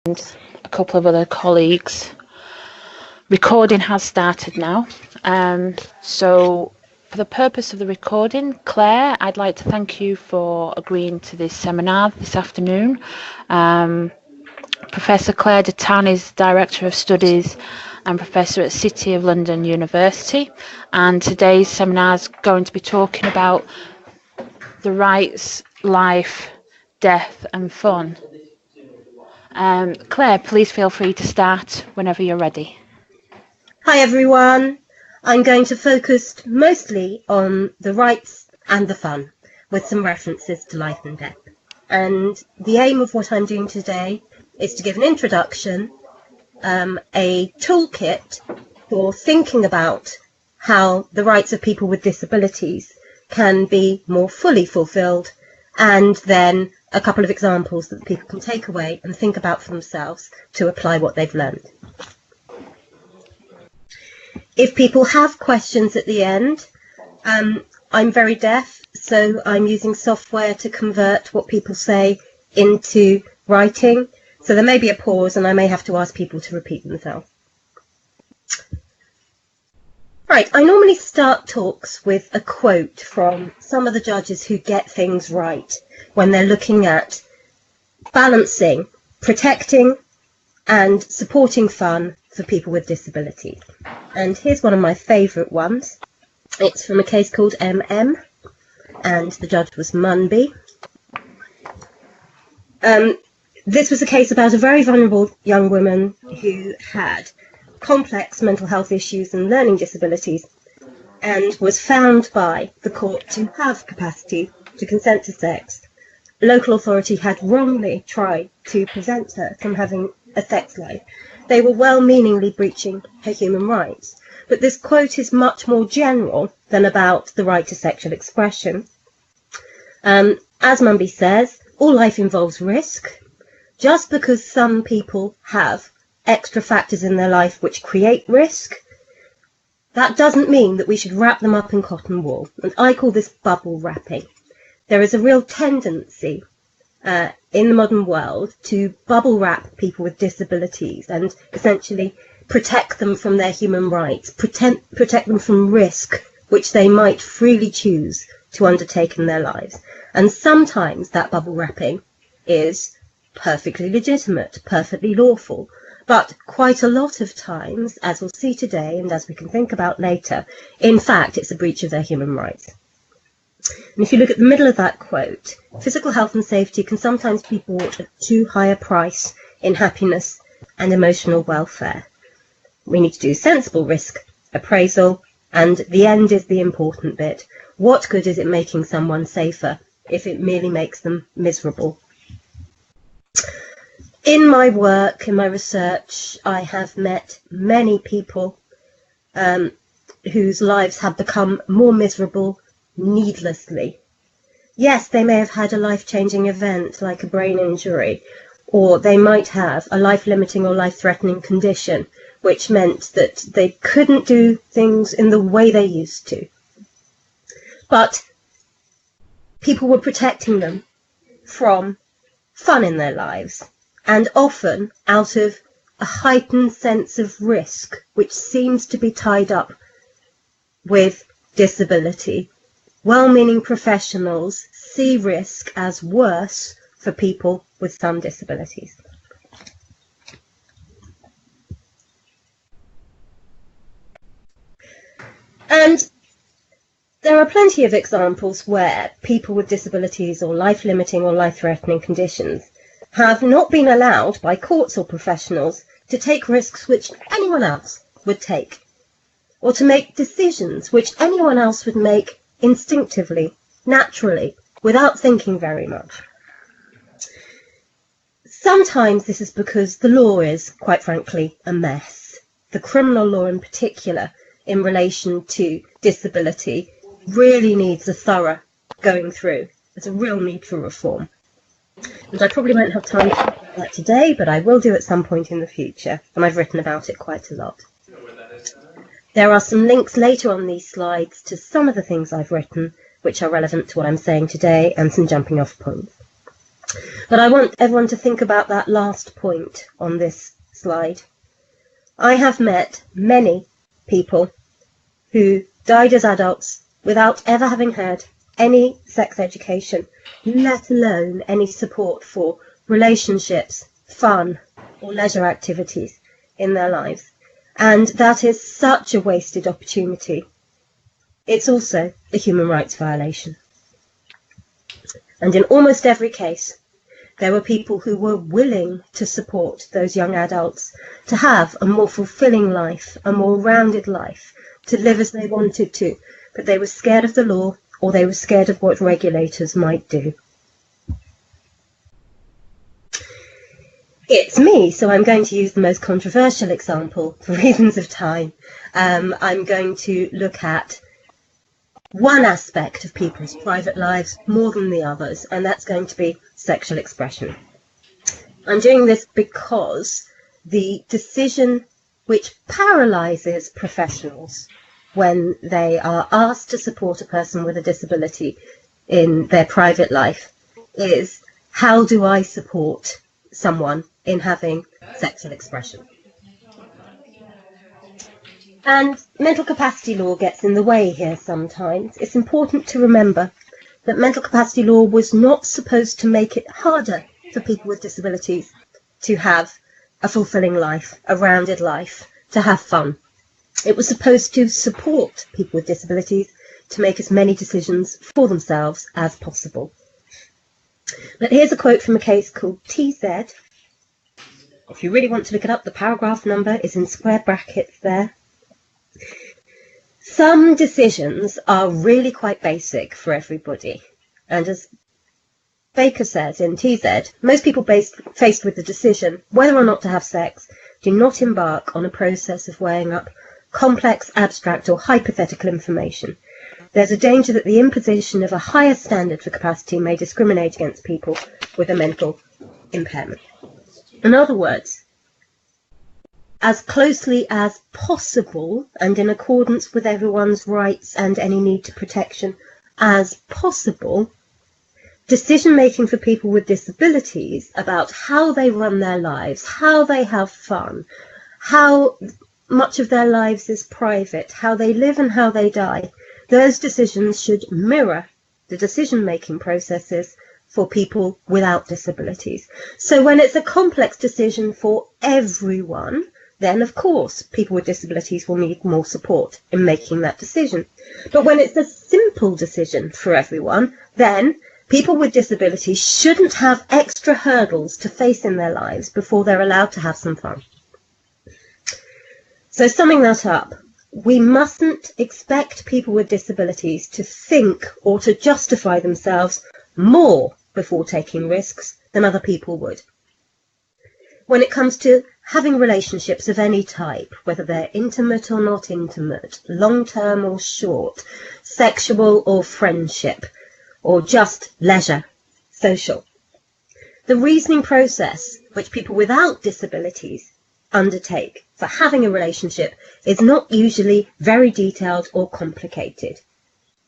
a couple of other colleagues. Recording has started now. So for the purpose of the recording, Claire, I'd like to thank you for agreeing to this seminar this afternoon. Professor Claire de Tan is Director of Studies and Professor at City of London University, and today's seminar is going to be talking about the rights, life, death and fun. Claire, please feel free to start whenever you're ready. Hi everyone, I'm going to focus mostly on the rights and the fun, with some references to life and death. And the aim of what I'm doing today is to give an introduction, a toolkit for thinking about how the rights of people with disabilities can be more fully fulfilled, and then a couple of examples that people can take away and think about for themselves to apply what they've learned. If people have questions at the end, I'm very deaf, so I'm using software to convert what people say into writing. So there may be a pause and I may have to ask people to repeat themselves. Right, I normally start talks with a quote from some of the judges who get things right when they're looking at balancing, protecting and supporting fun for people with disabilities. And here's one of my favourite ones. It's from a case called MM, and the judge was Munby. This was a case about a very vulnerable young woman who had complex mental health issues and learning disabilities, and was found by the court to have capacity to consent to sex. The local authority had wrongly tried to prevent her from having a sex life. They were well-meaningly breaching her human rights. But this quote is much more general than about the right to sexual expression. As Munby says, all life involves risk. Just because some people have extra factors in their life which create risk, that doesn't mean that we should wrap them up in cotton wool. And I call this bubble wrapping. There is a real tendency in the modern world to bubble wrap people with disabilities and essentially protect them from their human rights, protect them from risk which they might freely choose to undertake in their lives. And sometimes that bubble wrapping is perfectly legitimate, perfectly lawful. But quite a lot of times, as we'll see today and as we can think about later, in fact, it's a breach of their human rights. And if you look at the middle of that quote, physical health and safety can sometimes be bought at too high a price in happiness and emotional welfare. We need to do sensible risk appraisal, and the end is the important bit. What good is it making someone safer if it merely makes them miserable? In my work, in my research, I have met many people whose lives have become more miserable needlessly. Yes, they may have had a life-changing event like a brain injury, or they might have a life-limiting or life-threatening condition which meant that they couldn't do things in the way they used to. But people were protecting them from fun in their lives, and often out of a heightened sense of risk which seems to be tied up with disability. Well-meaning professionals see risk as worse for people with some disabilities. And there are plenty of examples where people with disabilities or life-limiting or life-threatening conditions have not been allowed by courts or professionals to take risks which anyone else would take, or to make decisions which anyone else would make instinctively, naturally, without thinking very much. Sometimes this is because the law is, quite frankly, a mess. The criminal law in particular, in relation to disability, really needs a thorough going through. There's a real need for reform. And I probably won't have time to talk about that today, but I will do at some point in the future, and I've written about it quite a lot. There are some links later on these slides to some of the things I've written, which are relevant to what I'm saying today, and some jumping off points. But I want everyone to think about that last point on this slide. I have met many people who died as adults without ever having had any sex education, let alone any support for relationships, fun, or leisure activities in their lives. And that is such a wasted opportunity. It's also a human rights violation. And in almost every case, there were people who were willing to support those young adults to have a more fulfilling life, a more rounded life, to live as they wanted to, but they were scared of the law, or they were scared of what regulators might do. It's me, so I'm going to use the most controversial example for reasons of time. I'm going to look at one aspect of people's private lives more than the others, and that's going to be sexual expression. I'm doing this because the decision which paralyzes professionals when they are asked to support a person with a disability in their private life is, how do I support someone in having sexual expression? And mental capacity law gets in the way here sometimes. It's important to remember that mental capacity law was not supposed to make it harder for people with disabilities to have a fulfilling life, a rounded life, to have fun. It was supposed to support people with disabilities to make as many decisions for themselves as possible. But here's a quote from a case called TZ. If you really want to look it up, the paragraph number is in square brackets there. Some decisions are really quite basic for everybody. And as Baker says in TZ, most people faced with the decision whether or not to have sex do not embark on a process of weighing up complex, abstract or hypothetical information. There's a danger that the imposition of a higher standard for capacity may discriminate against people with a mental impairment. In other words, as closely as possible and in accordance with everyone's rights and any need to protection as possible, decision-making for people with disabilities about how they run their lives, how they have fun, how much of their lives is private, how they live and how they die, those decisions should mirror the decision-making processes for people without disabilities. So when it's a complex decision for everyone, then of course people with disabilities will need more support in making that decision. But when it's a simple decision for everyone, then people with disabilities shouldn't have extra hurdles to face in their lives before they're allowed to have some fun. So summing that up, we mustn't expect people with disabilities to think or to justify themselves more before taking risks than other people would. When it comes to having relationships of any type, whether they're intimate or not intimate, long-term or short, sexual or friendship, or just leisure, social, the reasoning process which people without disabilities undertake for having a relationship is not usually very detailed or complicated.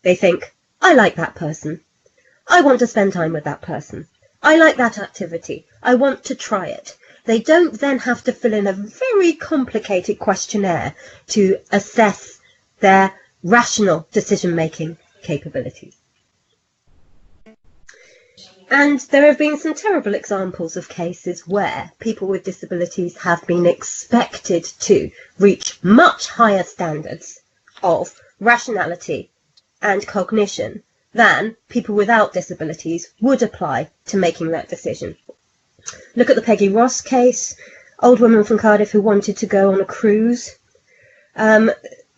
They think, I like that person. I want to spend time with that person. I like that activity. I want to try it. They don't then have to fill in a very complicated questionnaire to assess their rational decision-making capabilities. And there have been some terrible examples of cases where people with disabilities have been expected to reach much higher standards of rationality and cognition than people without disabilities would apply to making that decision. Look at the Peggy Ross case, old woman from Cardiff who wanted to go on a cruise. The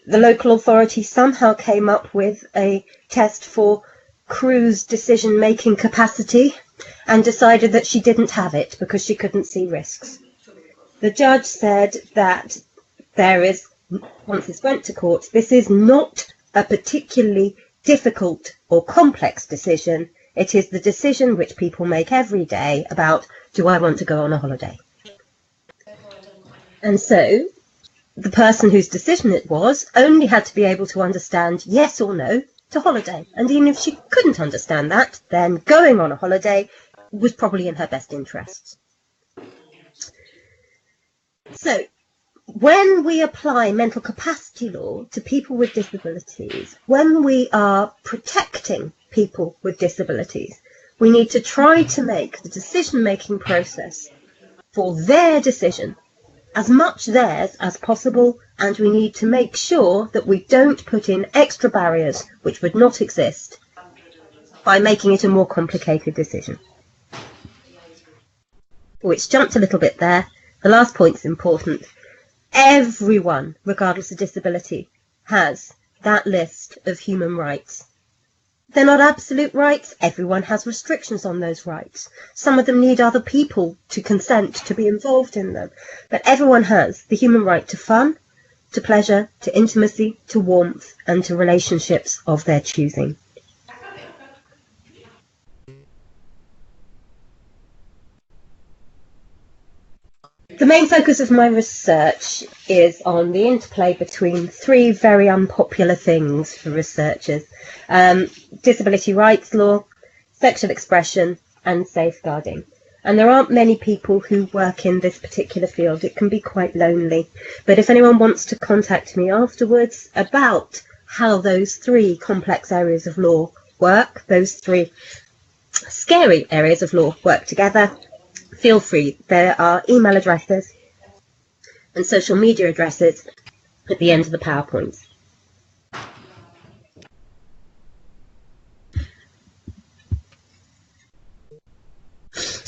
local authority somehow came up with a test for cruise decision-making capacity and decided that she didn't have it because she couldn't see risks. The judge said that once this went to court, this is not a particularly difficult or complex decision. It is the decision which people make every day about, do I want to go on a holiday? And so the person whose decision it was only had to be able to understand yes or no to holiday. And even if she couldn't understand that, then going on a holiday was probably in her best interests. So when we apply mental capacity law to people with disabilities, when we are protecting people with disabilities, we need to try to make the decision-making process for their decision as much theirs as possible, and we need to make sure that we don't put in extra barriers which would not exist by making it a more complicated decision. Which jumped a little bit there. The last point's important. Everyone, regardless of disability, has that list of human rights. They're not absolute rights. Everyone has restrictions on those rights. Some of them need other people to consent to be involved in them. But everyone has the human right to fun, to pleasure, to intimacy, to warmth, and to relationships of their choosing. The main focus of my research is on the interplay between three very unpopular things for researchers: disability rights law, sexual expression, and safeguarding. And there aren't many people who work in this particular field. It can be quite lonely. But if anyone wants to contact me afterwards about how those three complex areas of law work, those three scary areas of law work together, feel free. There are email addresses and social media addresses at the end of the PowerPoints.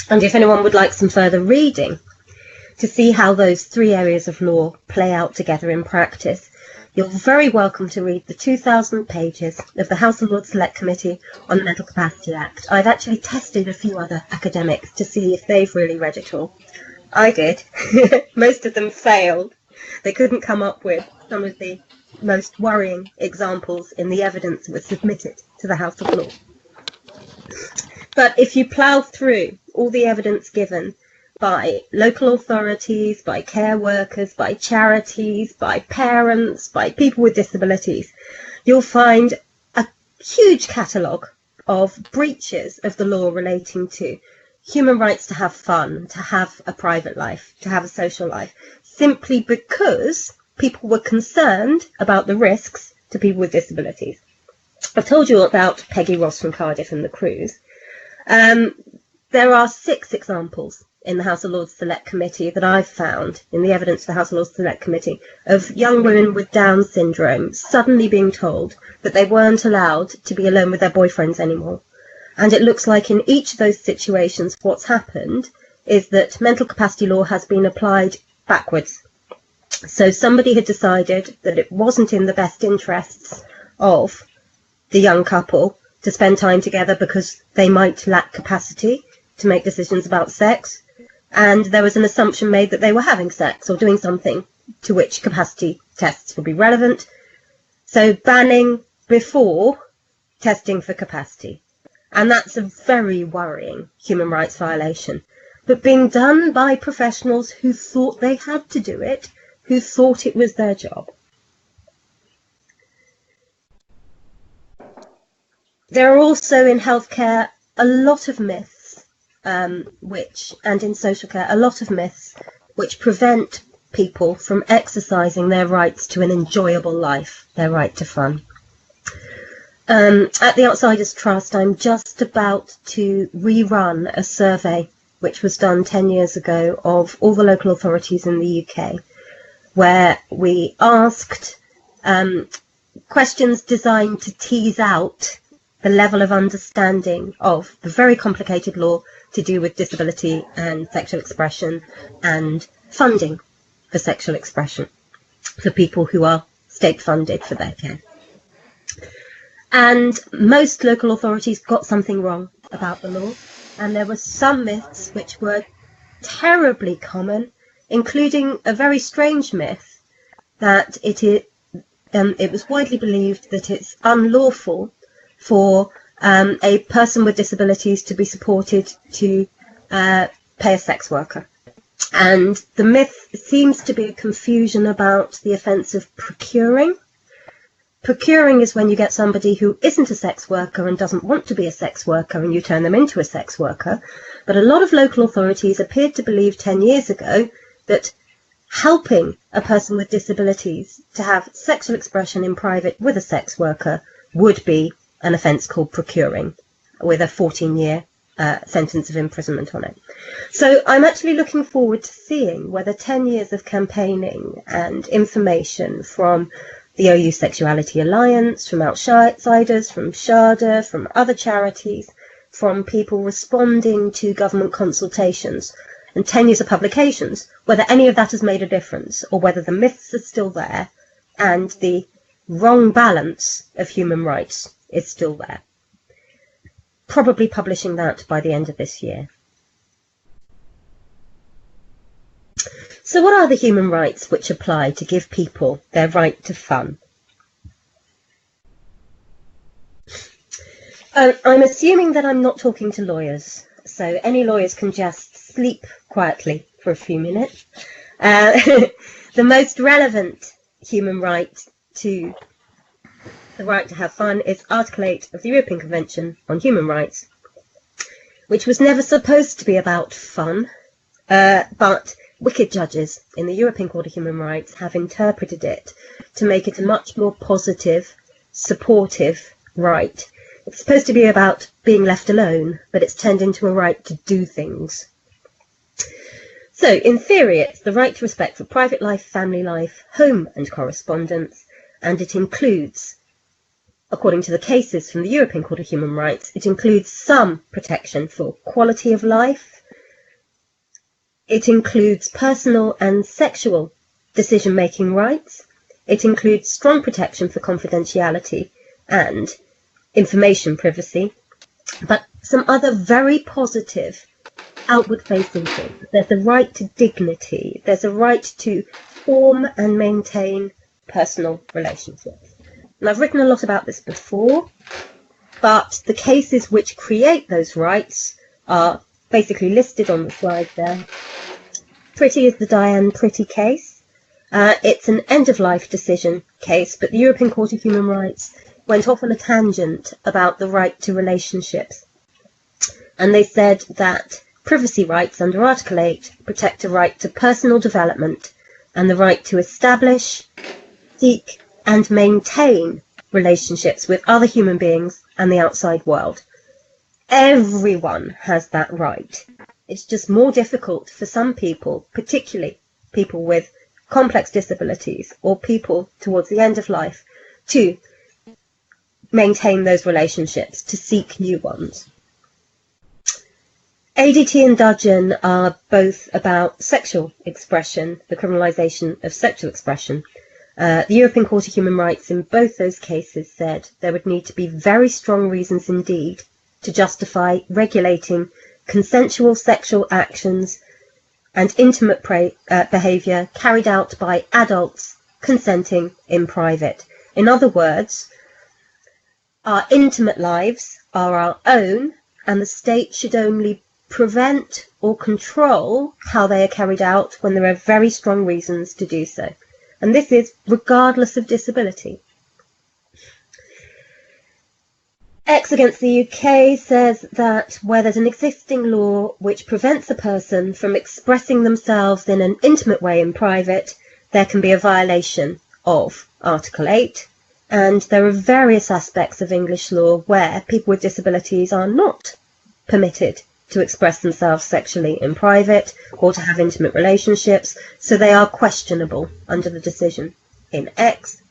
And if anyone would like some further reading to see how those three areas of law play out together in practice, you're very welcome to read the 2,000 pages of the House of Lords Select Committee on the Mental Capacity Act. I've actually tested a few other academics to see if they've really read it all. I did. Most of them failed. They couldn't come up with some of the most worrying examples in the evidence that was submitted to the House of Lords. But if you plough through all the evidence given by local authorities, by care workers, by charities, by parents, by people with disabilities, you'll find a huge catalogue of breaches of the law relating to human rights to have fun, to have a private life, to have a social life, simply because people were concerned about the risks to people with disabilities. I've told you about Peggy Ross from Cardiff and the cruise. There are 6 examples in the House of Lords Select Committee that I've found in the evidence of the House of Lords Select Committee of young women with Down syndrome suddenly being told that they weren't allowed to be alone with their boyfriends anymore. And it looks like in each of those situations what's happened is that mental capacity law has been applied backwards. So somebody had decided that it wasn't in the best interests of the young couple to spend time together because they might lack capacity to make decisions about sex, and there was an assumption made that they were having sex or doing something to which capacity tests would be relevant. So banning before testing for capacity. And that's a very worrying human rights violation, but being done by professionals who thought they had to do it, who thought it was their job. There are also in healthcare a lot of myths, and in social care, a lot of myths which prevent people from exercising their rights to an enjoyable life, their right to fun. At the Outsiders Trust, I'm just about to rerun a survey which was done 10 years ago of all the local authorities in the UK, where we asked questions designed to tease out the level of understanding of the very complicated law to do with disability and sexual expression and funding for sexual expression for people who are state funded for their care. And most local authorities got something wrong about the law, and there were some myths which were terribly common, including a very strange myth that it was widely believed that it's unlawful for a person with disabilities to be supported to pay a sex worker. And the myth seems to be a confusion about the offence of procuring Procuring is when you get somebody who isn't a sex worker and doesn't want to be a sex worker and you turn them into a sex worker. But a lot of local authorities appeared to believe 10 years ago that helping a person with disabilities to have sexual expression in private with a sex worker would be an offence called procuring, with a 14-year sentence of imprisonment on it. So I'm actually looking forward to seeing whether 10 years of campaigning and information from the OU Sexuality Alliance, from outsiders, from SHADA, from other charities, from people responding to government consultations, and 10 years of publications, whether any of that has made a difference, or whether the myths are still there and the wrong balance of human rights is still there. Probably publishing that by the end of this year. So what are the human rights which apply to give people their right to fun? I'm assuming that I'm not talking to lawyers, so any lawyers can just sleep quietly for a few minutes. The most relevant human right to the right to have fun is Article 8 of the European Convention on Human Rights, which was never supposed to be about fun, but wicked judges in the European Court of Human Rights have interpreted it to make it a much more positive, supportive right. It's supposed to be about being left alone, but it's turned into a right to do things. So, in theory, it's the right to respect for private life, family life, home and correspondence, and it includes, according to the cases from the European Court of Human Rights, it includes some protection for quality of life. It includes personal and sexual decision-making rights. It includes strong protection for confidentiality and information privacy, but some other very positive outward-facing things. There's a right to dignity. There's a right to form and maintain personal relationships. And I've written a lot about this before, but the cases which create those rights are basically listed on the slide there. Pretty is the Diane Pretty case. It's an end-of-life decision case, but the European Court of Human Rights went off on a tangent about the right to relationships. And they said that privacy rights under Article 8 protect a right to personal development and the right to establish, seek and maintain relationships with other human beings and the outside world. Everyone has that right. It's just more difficult for some people, particularly people with complex disabilities or people towards the end of life, to maintain those relationships, to seek new ones. ADT and Dudgeon are both about sexual expression, the criminalisation of sexual expression. The European Court of Human Rights in both those cases said there would need to be very strong reasons indeed to justify regulating consensual sexual actions and intimate behaviour carried out by adults consenting in private. In other words, our intimate lives are our own, and the state should only prevent or control how they are carried out when there are very strong reasons to do so. And this is regardless of disability. X against the UK says that where there's an existing law which prevents a person from expressing themselves in an intimate way in private, there can be a violation of Article 8. And there are various aspects of English law where people with disabilities are not permitted to express themselves sexually in private or to have intimate relationships, so they are questionable under the decision in X.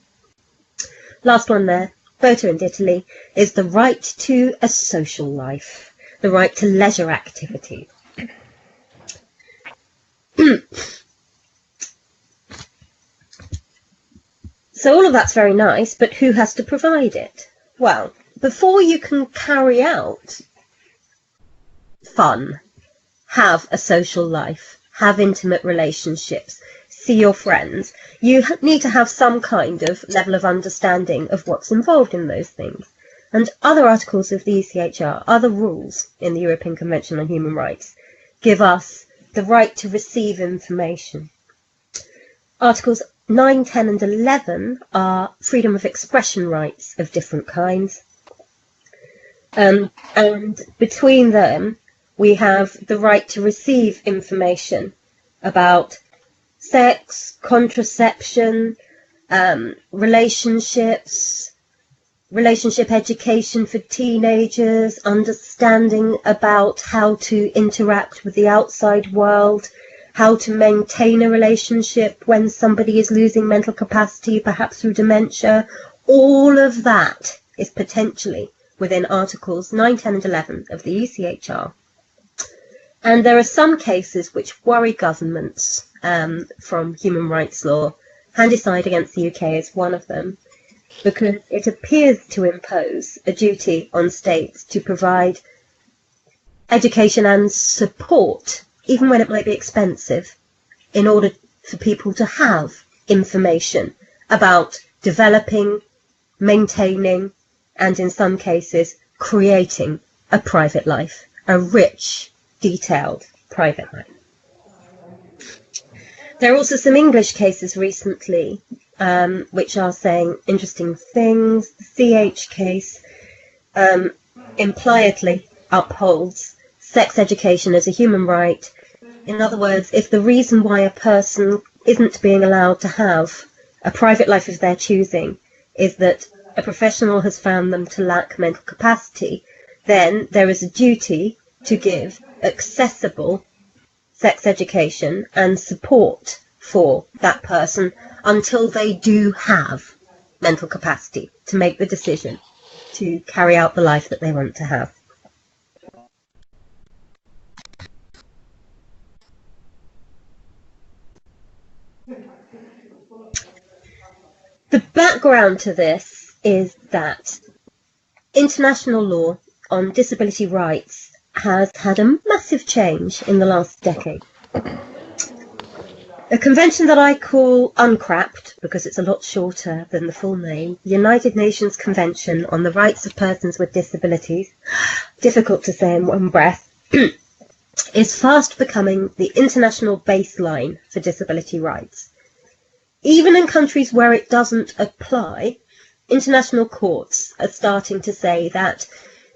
Last one there, Bota and Italy, is the right to a social life, the right to leisure activity. So all of that's very nice, but who has to provide it? Well, before you can carry out fun, have a social life, have intimate relationships, see your friends, you need to have some kind of level of understanding of what's involved in those things. And other articles of the ECHR, other rules in the European Convention on Human Rights, give us the right to receive information. Articles 9, 10 and 11 are freedom of expression rights of different kinds. And between them, we have the right to receive information about sex, contraception, relationships, relationship education for teenagers, understanding about how to interact with the outside world, how to maintain a relationship when somebody is losing mental capacity, perhaps through dementia. All of that is potentially within Articles 9, 10 and 11 of the ECHR. And there are some cases which worry governments from human rights law. Handicide against the UK is one of them, because it appears to impose a duty on states to provide education and support, even when it might be expensive, in order for people to have information about developing, maintaining, and in some cases, creating a private life, a rich, detailed private life. There are also some English cases recently which are saying interesting things. The CH case impliedly upholds sex education as a human right. In other words, if the reason why a person isn't being allowed to have a private life of their choosing is that a professional has found them to lack mental capacity, then there is a duty to give accessible sex education and support for that person until they do have mental capacity to make the decision to carry out the life that they want to have. The background to this is that international law on disability rights has had a massive change in the last decade. A convention that I call UNCRAPT, because it's a lot shorter than the full name, United Nations Convention on the Rights of Persons with Disabilities, difficult to say in one breath, is fast becoming the international baseline for disability rights. Even in countries where it doesn't apply, international courts are starting to say that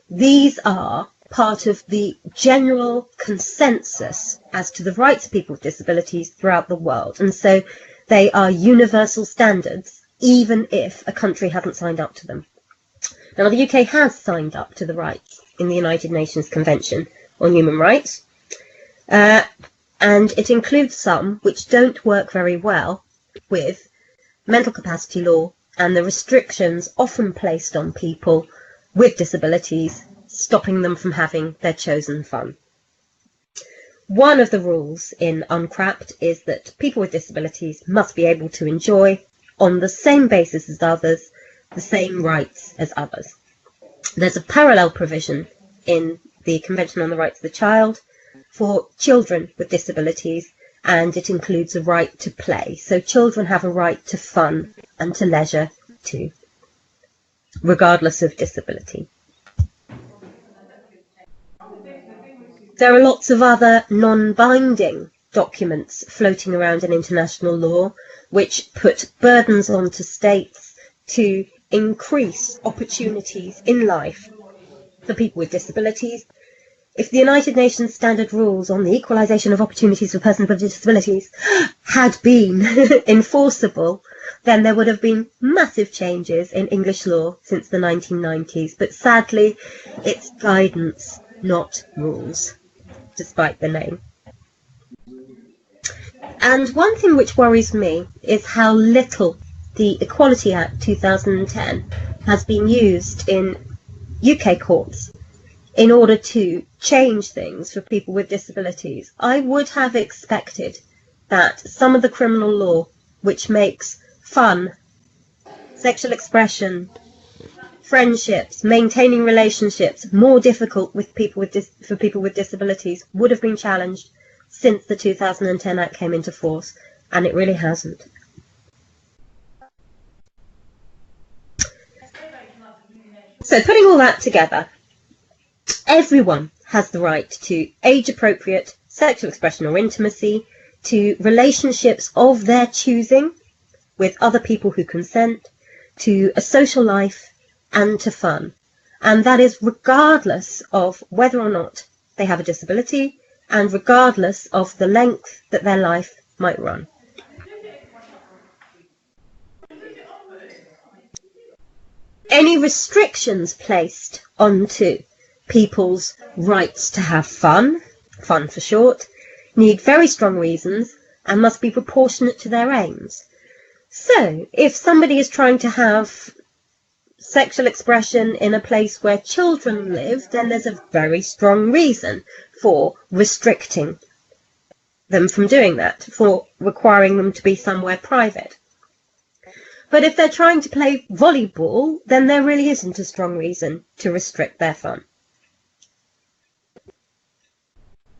these are part of the general consensus as to the rights of people with disabilities throughout the world. And so they are universal standards, even if a country hasn't signed up to them. Now, the UK has signed up to the rights in the United Nations Convention on Human Rights, and it includes some which don't work very well with mental capacity law and the restrictions often placed on people with disabilities, stopping them from having their chosen fun. One of the rules in UNCRAPT is that people with disabilities must be able to enjoy, on the same basis as others, the same rights as others. There's a parallel provision in the Convention on the Rights of the Child for children with disabilities, and it includes a right to play. So children have a right to fun and to leisure too, regardless of disability. There are lots of other non-binding documents floating around in international law which put burdens onto states to increase opportunities in life for people with disabilities. If the United Nations Standard Rules on the Equalisation of Opportunities for Persons with Disabilities had been enforceable, then there would have been massive changes in English law since the 1990s. But sadly, it's guidance, not rules, despite the name. And one thing which worries me is how little the Equality Act 2010 has been used in UK courts in order to change things for people with disabilities. I would have expected that some of the criminal law which makes fun, sexual expression, friendships, maintaining relationships more difficult with people with for people with disabilities would have been challenged since the 2010 Act came into force, and it really hasn't. So putting all that together, everyone has the right to age-appropriate sexual expression or intimacy, to relationships of their choosing, with other people who consent, to a social life, and to fun. And that is regardless of whether or not they have a disability and regardless of the length that their life might run. Any restrictions placed onto people's rights to have fun for short, need very strong reasons and must be proportionate to their aims. So, if somebody is trying to have sexual expression in a place where children live, then there's a very strong reason for restricting them from doing that, for requiring them to be somewhere private. But if they're trying to play volleyball, then there really isn't a strong reason to restrict their fun.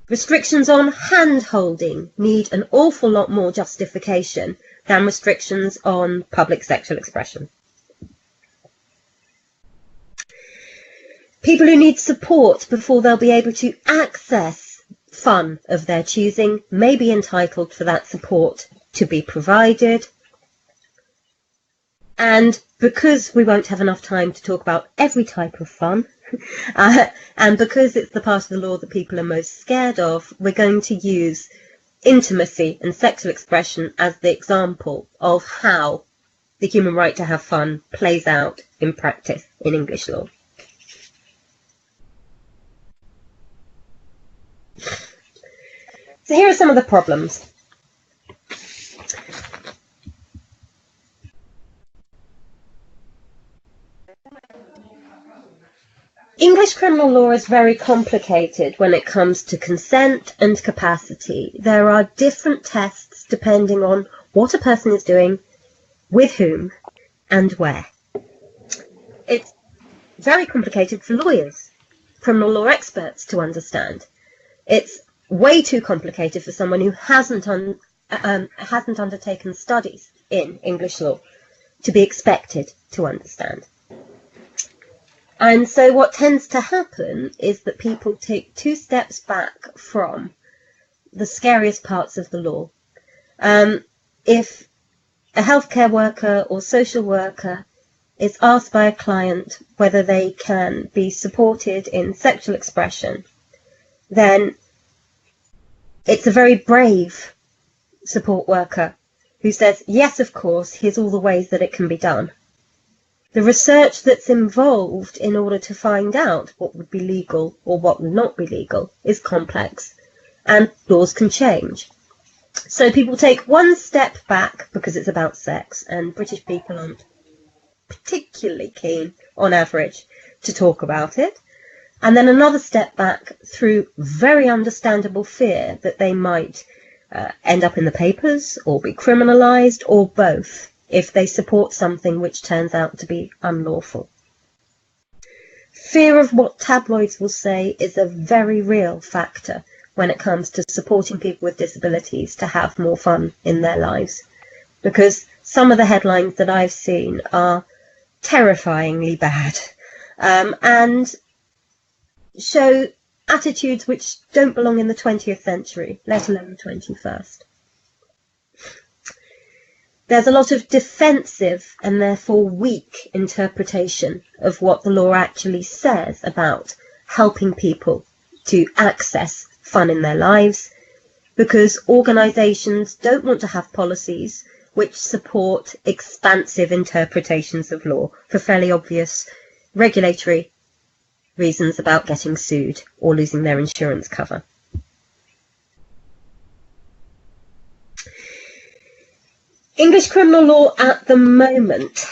Restrictions on hand-holding need an awful lot more justification than restrictions on public sexual expression. People who need support before they'll be able to access fun of their choosing may be entitled for that support to be provided. And because we won't have enough time to talk about every type of fun, and because it's the part of the law that people are most scared of, we're going to use intimacy and sexual expression as the example of how the human right to have fun plays out in practice in English law. So here are some of the problems. English criminal law is very complicated when it comes to consent and capacity. There are different tests depending on what a person is doing, with whom, and where. It's very complicated for lawyers, criminal law experts to understand. It's way too complicated for someone who hasn't undertaken studies in English law to be expected to understand. And so what tends to happen is that people take two steps back from the scariest parts of the law. If a healthcare worker or social worker is asked by a client whether they can be supported in sexual expression, then it's a very brave support worker who says, yes, of course, here's all the ways that it can be done. The research that's involved in order to find out what would be legal or what would not be legal is complex, and laws can change. So people take one step back because it's about sex, and British people aren't particularly keen, on average, to talk about it. And then another step back through very understandable fear that they might end up in the papers or be criminalised or both if they support something which turns out to be unlawful. Fear of what tabloids will say is a very real factor when it comes to supporting people with disabilities to have more fun in their lives, because some of the headlines that I've seen are terrifyingly bad and show attitudes which don't belong in the 20th century, let alone the 21st. There's a lot of defensive and therefore weak interpretation of what the law actually says about helping people to access fun in their lives, because organisations don't want to have policies which support expansive interpretations of law for fairly obvious regulatory reasons about getting sued or losing their insurance cover. English criminal law at the moment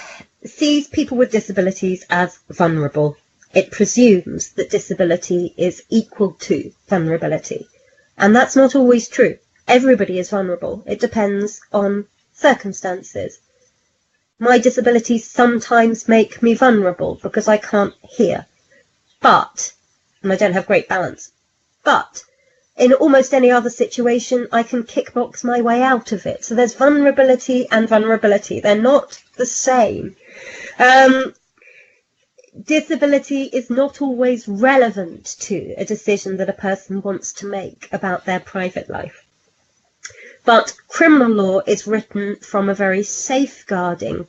sees people with disabilities as vulnerable. It presumes that disability is equal to vulnerability. And that's not always true. Everybody is vulnerable. It depends on circumstances. My disabilities sometimes make me vulnerable because I can't hear. And I don't have great balance. But in almost any other situation, I can kickbox my way out of it. So there's vulnerability and vulnerability. They're not the same. Disability is not always relevant to a decision that a person wants to make about their private life. But criminal law is written from a very safeguarding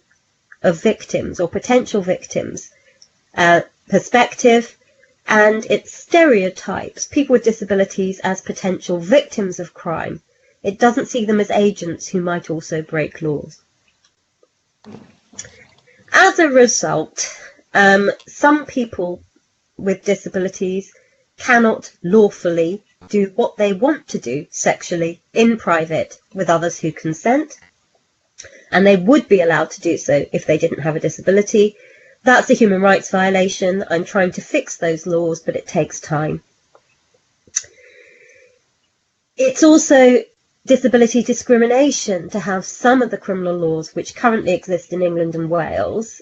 of victims or potential victims perspective, and it stereotypes people with disabilities as potential victims of crime. It doesn't see them as agents who might also break laws. As a result, some people with disabilities cannot lawfully do what they want to do sexually in private with others who consent, and they would be allowed to do so if they didn't have a disability. That's a human rights violation. I'm trying to fix those laws, but it takes time. It's also disability discrimination to have some of the criminal laws which currently exist in England and Wales,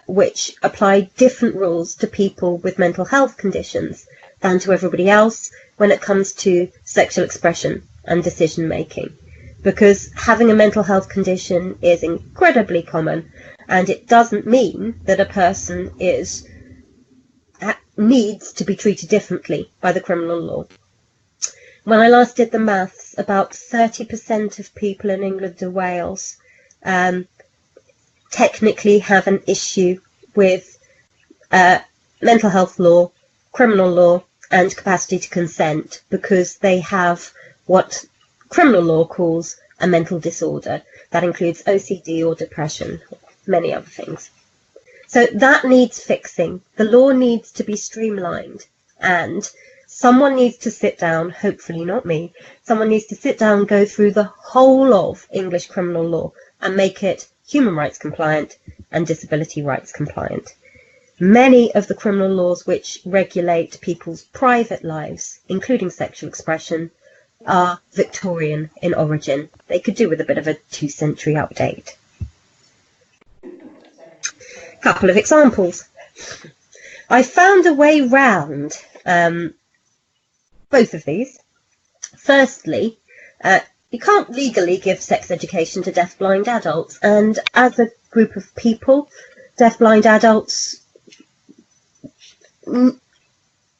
which apply different rules to people with mental health conditions than to everybody else when it comes to sexual expression and decision making. Because having a mental health condition is incredibly common, and it doesn't mean that a person needs to be treated differently by the criminal law. When I last did the maths, about 30% of people in England and Wales technically have an issue with mental health law, criminal law, and capacity to consent, because they have what criminal law calls a mental disorder. That includes OCD or depression, many other things. So that needs fixing. The law needs to be streamlined, and someone needs to sit down, hopefully not me, someone needs to sit down and go through the whole of English criminal law and make it human rights compliant and disability rights compliant. Many of the criminal laws which regulate people's private lives, including sexual expression, are Victorian in origin. They could do with a bit of a 2-century update. Couple of examples. I found a way round both of these. Firstly, you can't legally give sex education to deafblind adults, and as a group of people, deafblind adults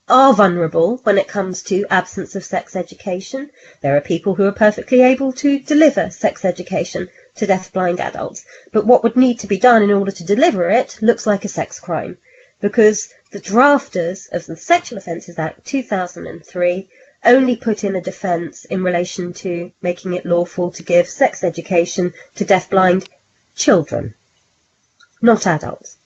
are vulnerable when it comes to absence of sex education. There are people who are perfectly able to deliver sex education to deafblind adults, but what would need to be done in order to deliver it looks like a sex crime, because the drafters of the Sexual Offences Act 2003 only put in a defence in relation to making it lawful to give sex education to deafblind children, not adults.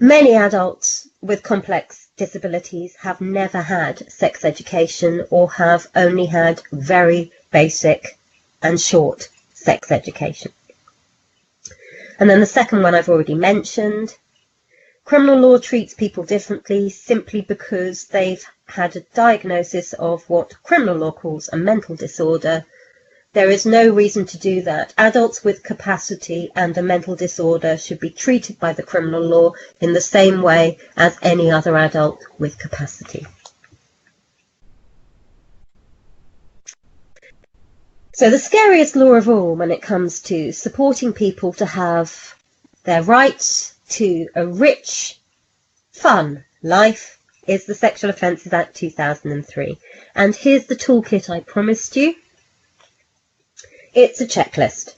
Many adults with complex disabilities have never had sex education or have only had very basic and short sex education. And then the second one I've already mentioned. Criminal law treats people differently simply because they've had a diagnosis of what criminal law calls a mental disorder. There is no reason to do that. Adults with capacity and a mental disorder should be treated by the criminal law in the same way as any other adult with capacity. So the scariest law of all when it comes to supporting people to have their rights to a rich, fun life is the Sexual Offences Act 2003. And here's the toolkit I promised you. It's a checklist.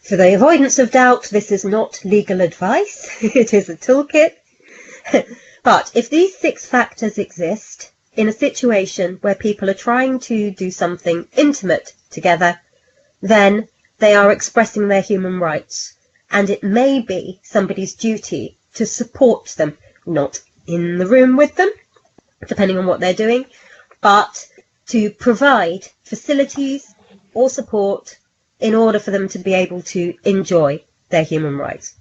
For the avoidance of doubt, this is not legal advice. It is a toolkit. But if these 6 factors exist in a situation where people are trying to do something intimate together, then they are expressing their human rights. And it may be somebody's duty to support them, not in the room with them, depending on what they're doing, but to provide facilities or support in order for them to be able to enjoy their human rights.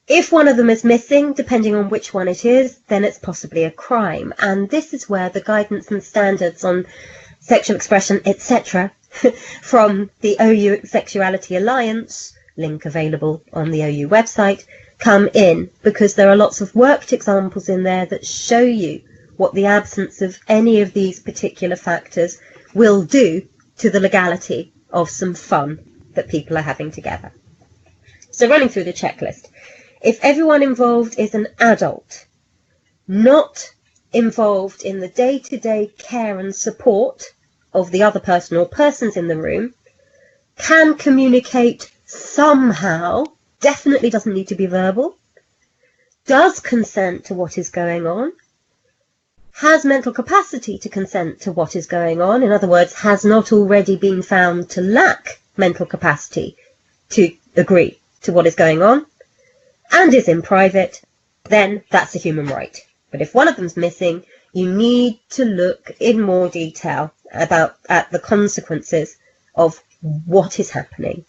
If one of them is missing, depending on which one it is, then it's possibly a crime. And this is where the guidance and standards on sexual expression, etc., from the OU Sexuality Alliance, link available on the OU website, come in, because there are lots of worked examples in there that show you what the absence of any of these particular factors will do to the legality of some fun that people are having together. So running through the checklist, if everyone involved is an adult, not involved in the day-to-day care and support of the other person or persons in the room, can communicate somehow, definitely doesn't need to be verbal, does consent to what is going on, has mental capacity to consent to what is going on, in other words, has not already been found to lack mental capacity to agree to what is going on, and is in private, then that's a human right. But if one of them's missing, you need to look in more detail at the consequences of what is happening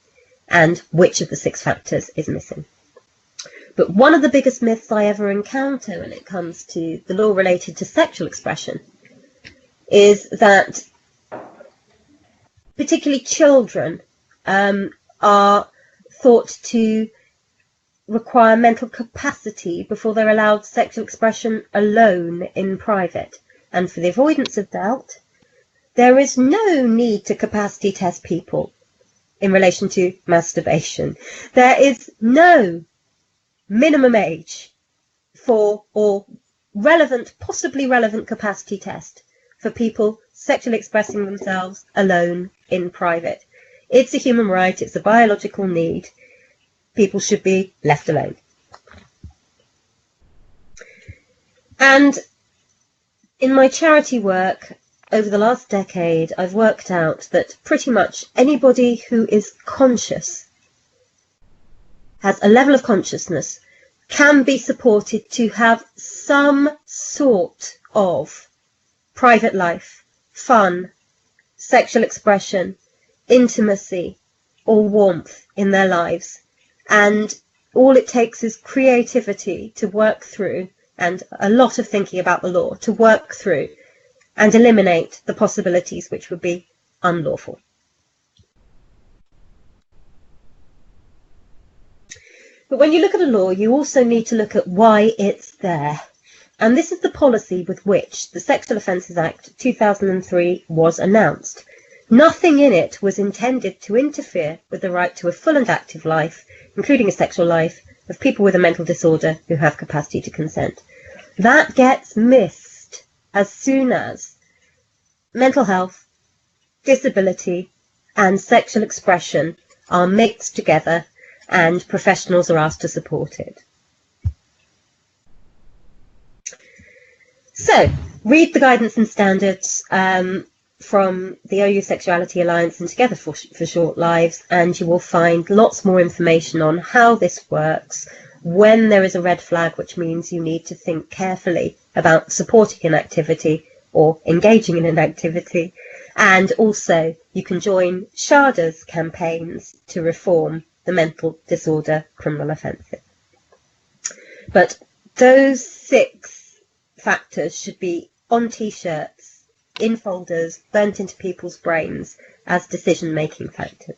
and which of the 6 factors is missing. But one of the biggest myths I ever encounter when it comes to the law related to sexual expression is that particularly children are thought to require mental capacity before they're allowed sexual expression alone in private. And for the avoidance of doubt, there is no need to capacity test people in relation to masturbation. There is no minimum age for or relevant, possibly relevant capacity test for people sexually expressing themselves alone in private. It's a human right, it's a biological need. People should be left alone. And in my charity work over the last decade, I've worked out that pretty much anybody who is conscious, has a level of consciousness, can be supported to have some sort of private life, fun, sexual expression, intimacy, or warmth in their lives. And all it takes is creativity to work through, and a lot of thinking about the law to work through and eliminate the possibilities which would be unlawful. But when you look at a law, you also need to look at why it's there. And this is the policy with which the Sexual Offences Act 2003 was announced. Nothing in it was intended to interfere with the right to a full and active life, including a sexual life, of people with a mental disorder who have capacity to consent. That gets missed as soon as mental health, disability, and sexual expression are mixed together and professionals are asked to support it. So, read the guidance and standards from the OU Sexuality Alliance and Together for Short Lives, and you will find lots more information on how this works, when there is a red flag, which means you need to think carefully about supporting an activity or engaging in an activity, and also you can join SHADA's campaigns to reform the mental disorder criminal offences. But those 6 factors should be on t-shirts, in folders, burnt into people's brains as decision-making factors.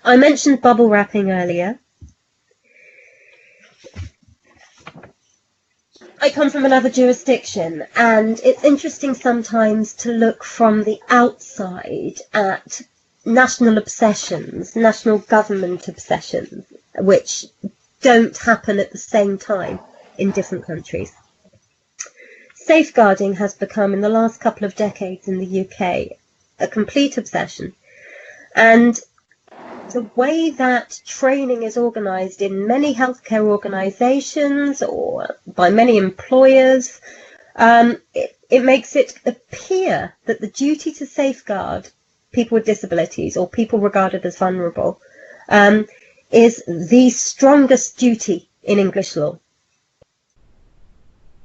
I mentioned bubble wrapping earlier. I come from another jurisdiction, and it's interesting sometimes to look from the outside at national obsessions, national government obsessions, which don't happen at the same time in different countries. Safeguarding has become, in the last couple of decades in the UK, a complete obsession. And the way that training is organised in many healthcare organisations or by many employers, it makes it appear that the duty to safeguard people with disabilities or people regarded as vulnerable is the strongest duty in English law.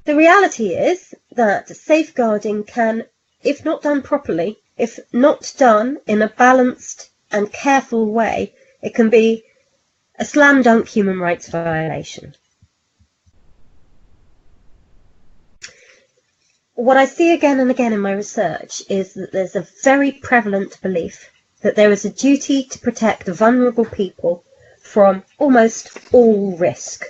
The reality is that safeguarding can, if not done properly, if not done in a balanced and careful way, it can be a slam dunk human rights violation. What I see again and again in my research is that there's a very prevalent belief that there is a duty to protect vulnerable people from almost all risk.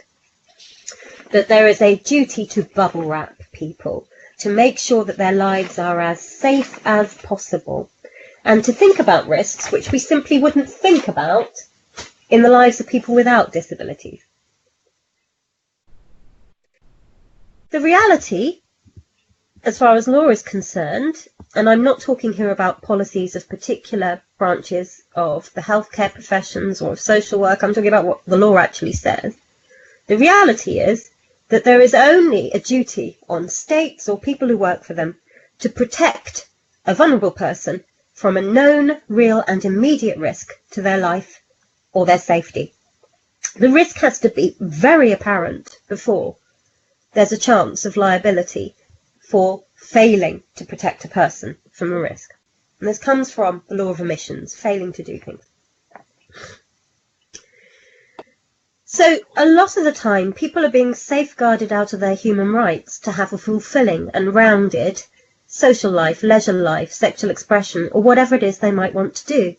That there is a duty to bubble wrap people, to make sure that their lives are as safe as possible, and to think about risks which we simply wouldn't think about in the lives of people without disabilities. The reality, as far as law is concerned, and I'm not talking here about policies of particular branches of the healthcare professions or of social work, I'm talking about what the law actually says. The reality is that there is only a duty on states or people who work for them to protect a vulnerable person from a known, real and immediate risk to their life or their safety. The risk has to be very apparent before there's a chance of liability for failing to protect a person from a risk. And this comes from the law of omissions, failing to do things. So a lot of the time, people are being safeguarded out of their human rights to have a fulfilling and rounded social life, leisure life, sexual expression, or whatever it is they might want to do,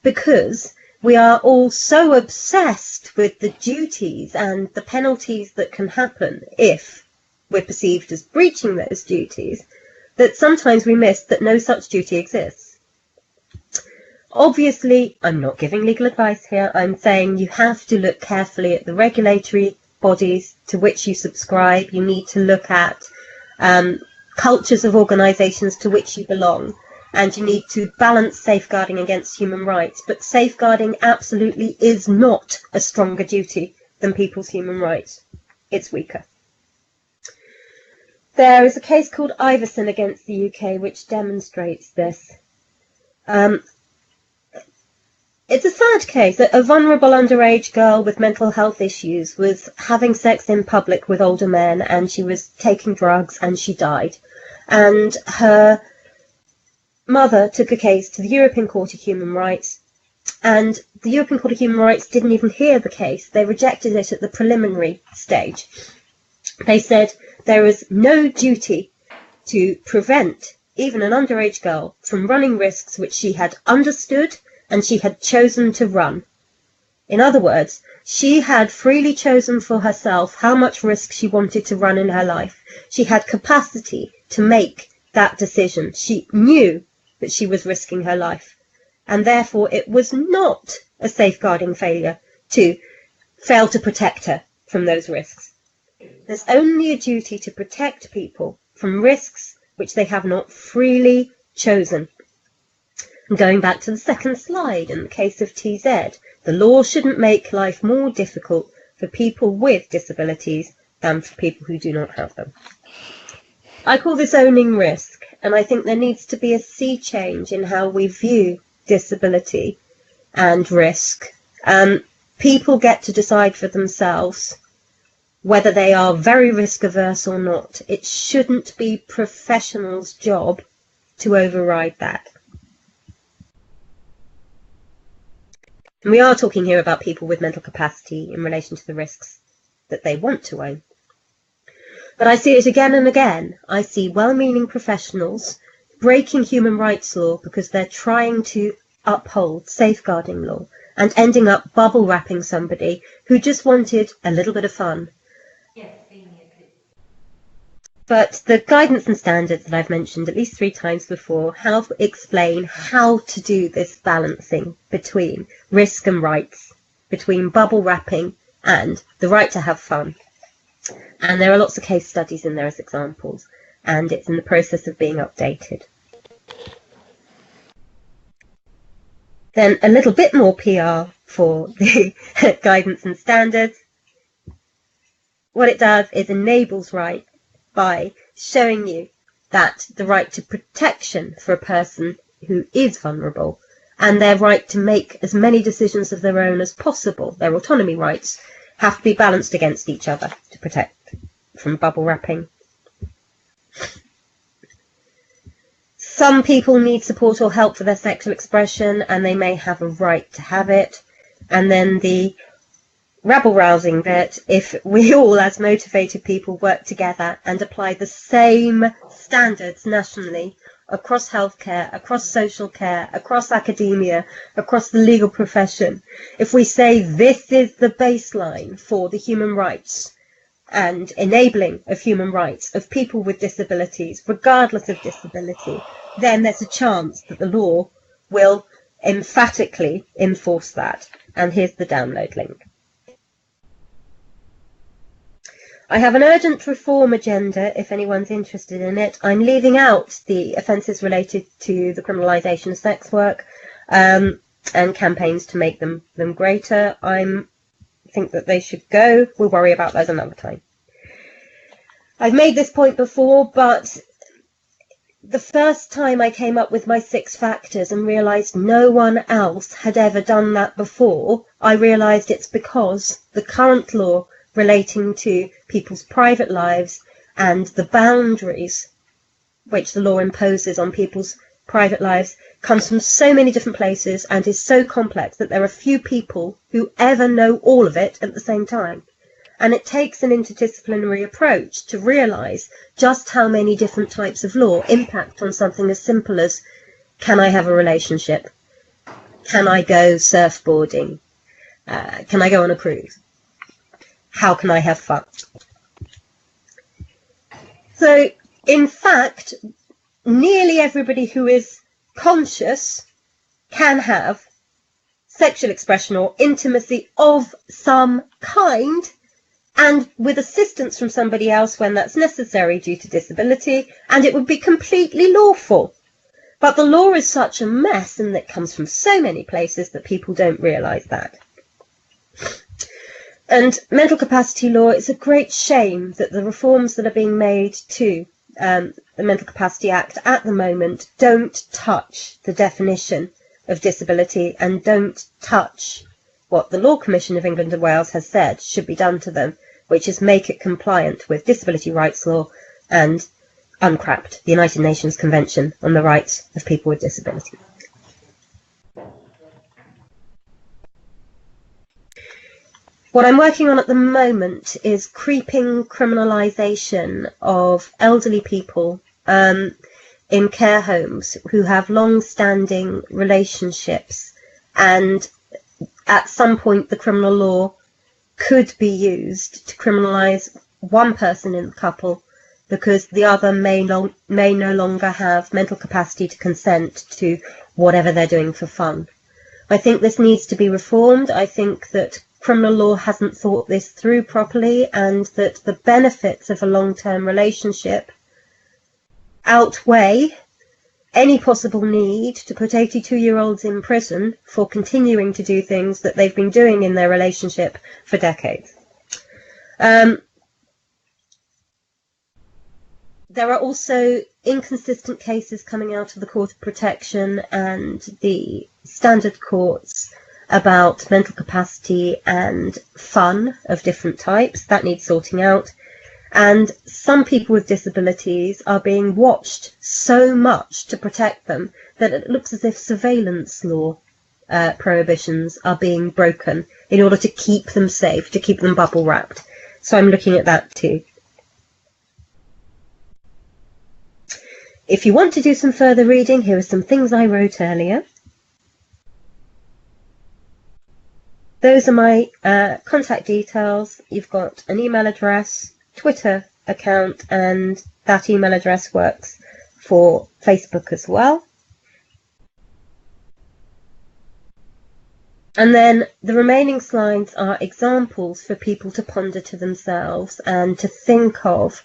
because we are all so obsessed with the duties and the penalties that can happen if we're perceived as breaching those duties, that sometimes we miss that no such duty exists. Obviously, I'm not giving legal advice here. I'm saying you have to look carefully at the regulatory bodies to which you subscribe. You need to look at cultures of organisations to which you belong, and you need to balance safeguarding against human rights. But safeguarding absolutely is not a stronger duty than people's human rights. It's weaker. There is a case called Iverson against the UK which demonstrates this. It's a sad case. A vulnerable underage girl with mental health issues was having sex in public with older men, and she was taking drugs and she died. And her mother took a case to the European Court of Human Rights, and the European Court of Human Rights didn't even hear the case. They rejected it at the preliminary stage. They said there is no duty to prevent even an underage girl from running risks which she had understood and she had chosen to run. In other words, she had freely chosen for herself how much risk she wanted to run in her life. She had capacity to make that decision. She knew that she was risking her life, and therefore it was not a safeguarding failure to fail to protect her from those risks. There's only a duty to protect people from risks which they have not freely chosen. And going back to the second slide, in the case of TZ, the law shouldn't make life more difficult for people with disabilities than for people who do not have them. I call this owning risk, and I think there needs to be a sea change in how we view disability and risk. People get to decide for themselves whether they are very risk averse or not. It shouldn't be professionals' job to override that. And we are talking here about people with mental capacity in relation to the risks that they want to own. But I see it again and again. I see well-meaning professionals breaking human rights law because they're trying to uphold safeguarding law and ending up bubble wrapping somebody who just wanted a little bit of fun. But the guidance and standards that I've mentioned at least 3 times before help explain how to do this balancing between risk and rights, between bubble wrapping and the right to have fun. And there are lots of case studies in there as examples, and it's in the process of being updated. Then a little bit more PR for the guidance and standards. What it does is enables right by showing you that the right to protection for a person who is vulnerable and their right to make as many decisions of their own as possible, their autonomy rights, have to be balanced against each other to protect from bubble wrapping. Some people need support or help for their sexual expression, and they may have a right to have it. And then the rabble-rousing that if we all as motivated people work together and apply the same standards nationally across healthcare, across social care, across academia, across the legal profession, if we say this is the baseline for the human rights and enabling of human rights of people with disabilities, regardless of disability, then there's a chance that the law will emphatically enforce that. And here's the download link. I have an urgent reform agenda if anyone's interested in it. I'm leaving out the offences related to the criminalisation of sex work and campaigns to make them greater. I think that they should go. We'll worry about those another time. I've made this point before, but the first time I came up with my 6 factors and realised no one else had ever done that before, I realised it's because the current law relating to people's private lives and the boundaries which the law imposes on people's private lives comes from so many different places and is so complex that there are few people who ever know all of it at the same time. And it takes an interdisciplinary approach to realise just how many different types of law impact on something as simple as, can I have a relationship? Can I go surfboarding? Can I go on a cruise? How can I have fun? So, in fact, nearly everybody who is conscious can have sexual expression or intimacy of some kind, and with assistance from somebody else when that's necessary due to disability, and it would be completely lawful. But the law is such a mess, and it comes from so many places that people don't realise that. And mental capacity law, it's a great shame that the reforms that are being made to the Mental Capacity Act at the moment don't touch the definition of disability and don't touch what the Law Commission of England and Wales has said should be done to them, which is make it compliant with disability rights law and UNCRAPT, the United Nations Convention on the Rights of People with Disabilities. What I'm working on at the moment is creeping criminalisation of elderly people in care homes who have long-standing relationships, and at some point the criminal law could be used to criminalise one person in the couple because the other may no longer have mental capacity to consent to whatever they're doing for fun. I think this needs to be reformed. I think that criminal law hasn't thought this through properly, and that the benefits of a long-term relationship outweigh any possible need to put 82-year-olds in prison for continuing to do things that they've been doing in their relationship for decades. There are also inconsistent cases coming out of the Court of Protection and the standard courts about mental capacity and fun of different types. That needs sorting out. And some people with disabilities are being watched so much to protect them that it looks as if surveillance law prohibitions are being broken in order to keep them safe, to keep them bubble wrapped. So I'm looking at that too. If you want to do some further reading, here are some things I wrote earlier. Those are my contact details. You've got an email address, Twitter account, and that email address works for Facebook as well. And then the remaining slides are examples for people to ponder to themselves and to think of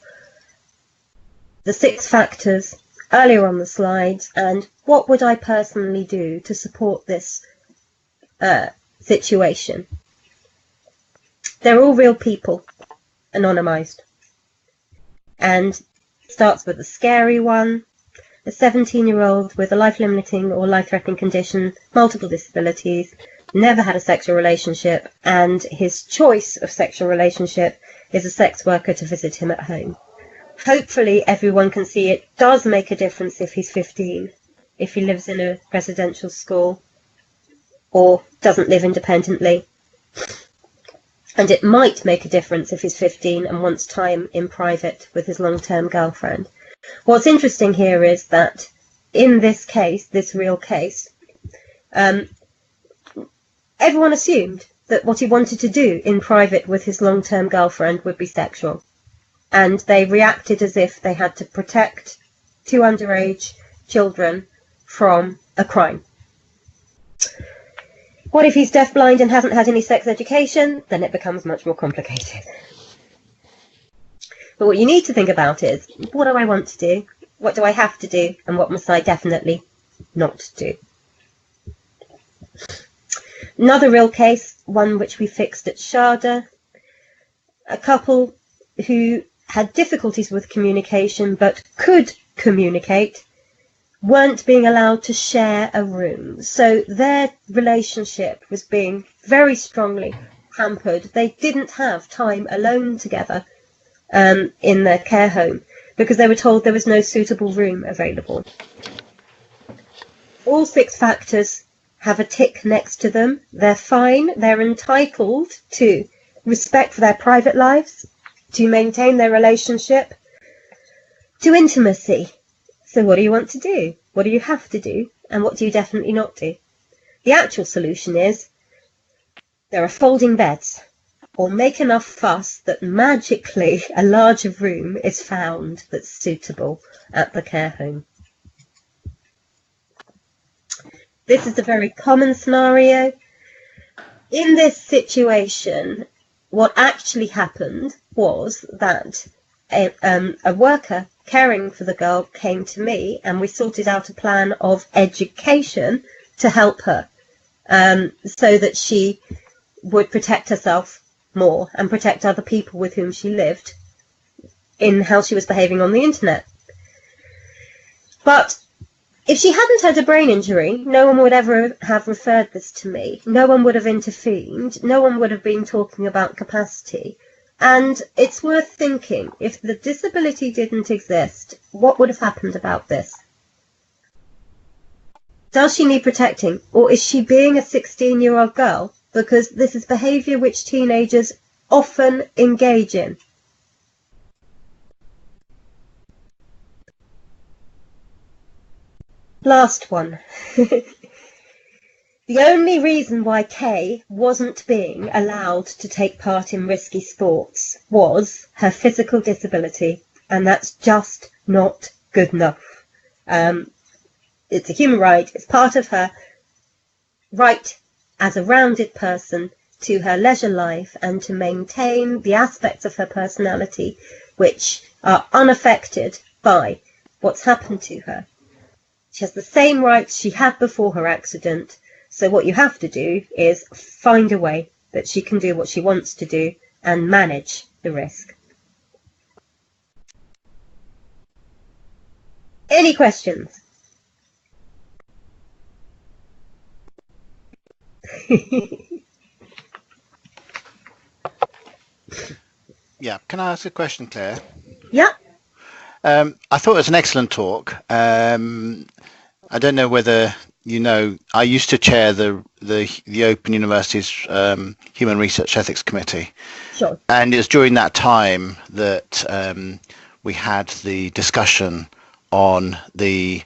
the 6 factors earlier on the slides and what would I personally do to support this situation. They're all real people, anonymised. And it starts with a scary one. A 17-year-old with a life-limiting or life-threatening condition, multiple disabilities, never had a sexual relationship, and his choice of sexual relationship is a sex worker to visit him at home. Hopefully everyone can see it does make a difference if he's 15, if he lives in a residential school or doesn't live independently. And it might make a difference if he's 15 and wants time in private with his long-term girlfriend. What's interesting here is that in this case, this real case, everyone assumed that what he wanted to do in private with his long-term girlfriend would be sexual. And they reacted as if they had to protect 2 underage children from a crime. What if he's deafblind and hasn't had any sex education? Then it becomes much more complicated. But what you need to think about is, what do I want to do? What do I have to do? And what must I definitely not do? Another real case, one which we fixed at SHADA, a couple who had difficulties with communication but could communicate, weren't being allowed to share a room. So their relationship was being very strongly hampered. They didn't have time alone together in their care home because they were told there was no suitable room available. All 6 factors have a tick next to them. They're fine. They're entitled to respect for their private lives, to maintain their relationship, to intimacy. So what do you want to do? What do you have to do? And what do you definitely not do? The actual solution is there are folding beds, or make enough fuss that magically a larger room is found that's suitable at the care home. This is a very common scenario. In this situation, what actually happened was that a worker caring for the girl came to me, and we sorted out a plan of education to help her so that she would protect herself more and protect other people with whom she lived in how she was behaving on the internet. But if she hadn't had a brain injury, no one would ever have referred this to me. No one would have intervened. No one would have been talking about capacity. And it's worth thinking, if the disability didn't exist, what would have happened about this? Does she need protecting, or is she being a 16-year-old girl? Because this is behaviour which teenagers often engage in. Last one. The only reason why Kay wasn't being allowed to take part in risky sports was her physical disability, and that's just not good enough. It's a human right. It's part of her right as a rounded person to her leisure life and to maintain the aspects of her personality which are unaffected by what's happened to her. She has the same rights she had before her accident. So what you have to do is find a way that she can do what she wants to do and manage the risk. Any questions? Yeah, can I ask a question, Claire? Yeah. I thought it was an excellent talk. I don't know whether you know, I used to chair the Open University's Human Research Ethics Committee. Sure. And it was during that time that we had the discussion on the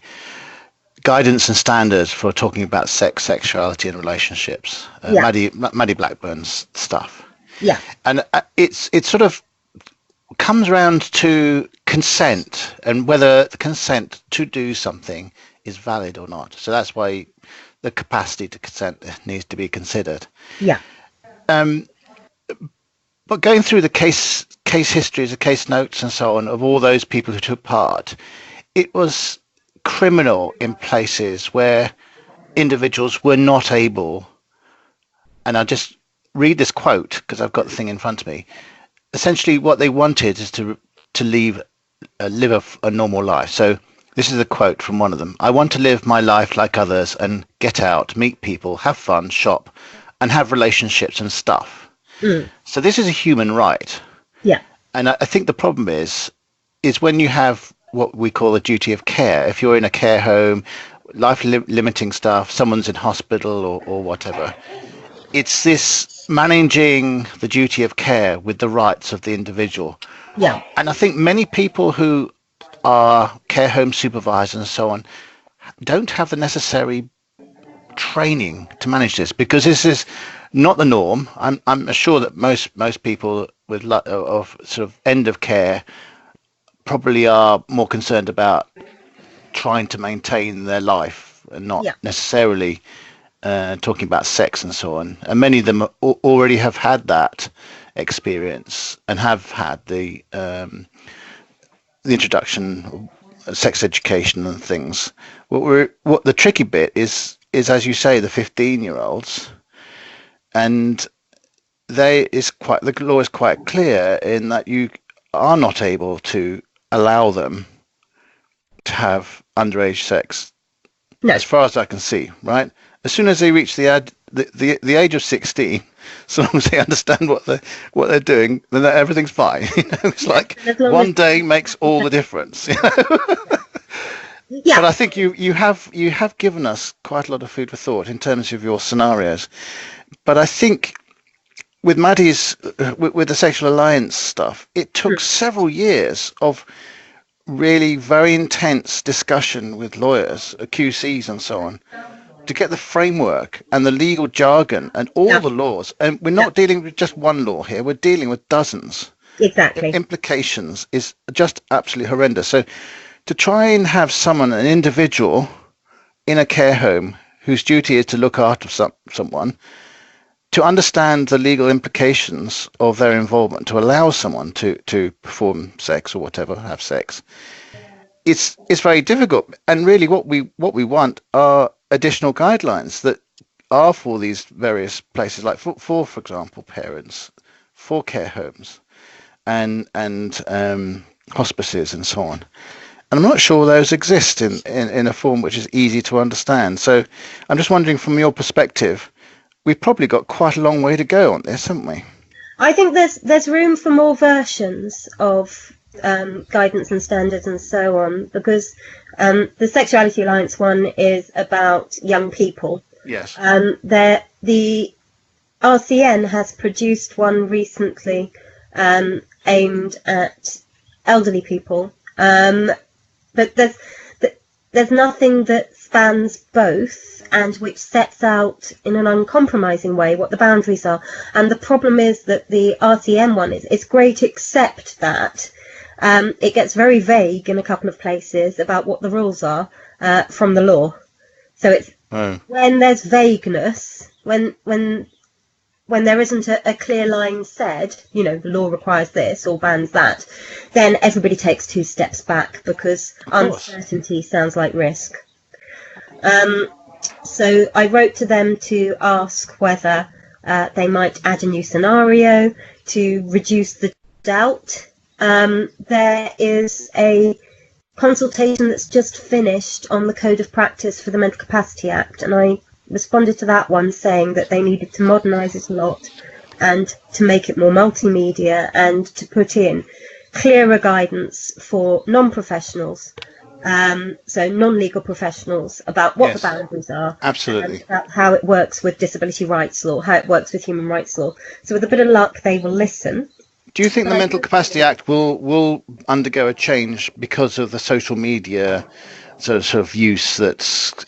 guidance and standards for talking about sex, sexuality and relationships. Maddie Blackburn's stuff. Yeah. And it's sort of comes around to consent and whether the consent to do something is valid or not. So that's why the capacity to consent needs to be considered. Yeah. But going through the case histories, the case notes and so on of all those people who took part, it was criminal in places where individuals were not able, and I'll just read this quote because I've got the thing in front of me. Essentially what they wanted is to live a normal life. So this is a quote from one of them. "I want to live my life like others and get out, meet people, have fun, shop, and have relationships and stuff." So this is a human right. Yeah. And I think the problem is when you have what we call a duty of care. If you're in a care home, life limiting stuff, someone's in hospital or whatever, it's this managing the duty of care with the rights of the individual. Yeah. And I think many people who are care home supervisors and so on don't have the necessary training to manage this, because this is not the norm. I'm sure that most people with of sort of end of care probably are more concerned about trying to maintain their life and not necessarily talking about sex and so on. And many of them already have had that experience and have had the introduction of sex education and things. What the tricky bit is as you say, the 15-year-olds, and the law is quite clear in that you are not able to allow them to have underage sex, No. as far as I can see. Right, as soon as they reach the age of 16, so long as they understand what they're doing, then everything's fine. It's like one day makes all the difference. Yeah. But I think you have given us quite a lot of food for thought in terms of your scenarios. But I think with Maddie's with the sexual alliance stuff, it took several years of really very intense discussion with lawyers, QCs and so on, to get the framework and the legal jargon and all the laws. And we're not dealing with just one law here, we're dealing with dozens. Exactly. Implications is just absolutely horrendous. So to try and have an individual in a care home whose duty is to look after someone, to understand the legal implications of their involvement, to allow someone to perform sex or whatever, have sex, it's very difficult. And really what we want are additional guidelines that are for these various places, like for example, parents, for care homes and hospices and so on. And I'm not sure those exist in a form which is easy to understand. So I'm just wondering, from your perspective, we've probably got quite a long way to go on this, haven't we? I think there's room for more versions of guidance and standards and so on, because the Sexuality Alliance one is about young people. Yes. The RCN has produced one recently aimed at elderly people. But there's nothing that spans both and which sets out in an uncompromising way what the boundaries are. And the problem is that the RCN one it's great, except that it gets very vague in a couple of places about what the rules are from the law. So it's when there's vagueness, when there isn't a clear line said, the law requires this or bans that, then everybody takes two steps back because uncertainty sounds like risk. So I wrote to them to ask whether they might add a new scenario to reduce the doubt. There is a consultation that's just finished on the Code of Practice for the Mental Capacity Act, and I responded to that one saying that they needed to modernise it a lot and to make it more multimedia and to put in clearer guidance for non-professionals, so non-legal professionals, about what the boundaries are. Absolutely. And about how it works with disability rights law, how it works with human rights law. So with a bit of luck, they will listen. Do you think the Mental Capacity Act will undergo a change because of the social media sort of use that's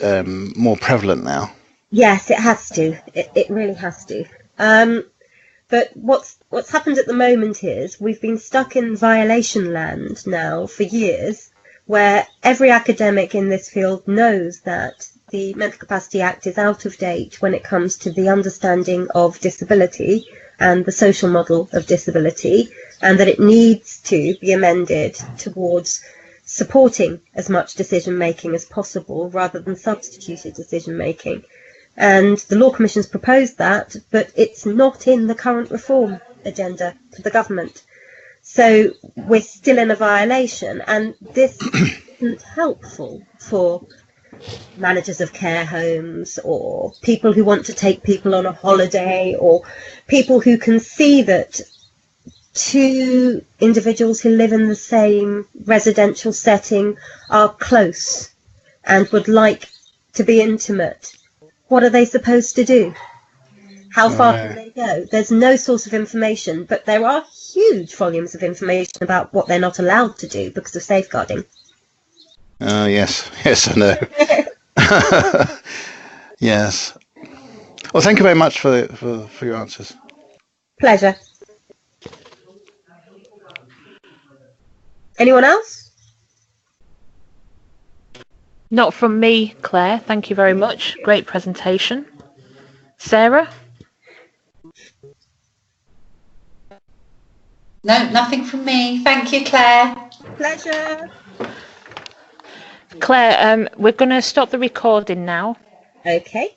more prevalent now? Yes, it has to. It really has to. But what's happened at the moment is we've been stuck in violation land now for years, where every academic in this field knows that the Mental Capacity Act is out of date when it comes to the understanding of disability and the social model of disability, and that it needs to be amended towards supporting as much decision making as possible rather than substituted decision making. And the Law Commission's proposed that, but it's not in the current reform agenda for the government. So we're still in a violation, and this isn't helpful for managers of care homes or people who want to take people on a holiday, or people who can see that two individuals who live in the same residential setting are close and would like to be intimate. What are they supposed to do? How far can they go? There's no source of information, but there are huge volumes of information about what they're not allowed to do because of safeguarding. Oh, yes, I know. Yes. Well, thank you very much for your answers. Pleasure. Anyone else? Not from me, Claire. Thank you very much. Great presentation. Sarah? No, nothing from me. Thank you, Claire. Pleasure. Claire, we're going to stop the recording now. Okay.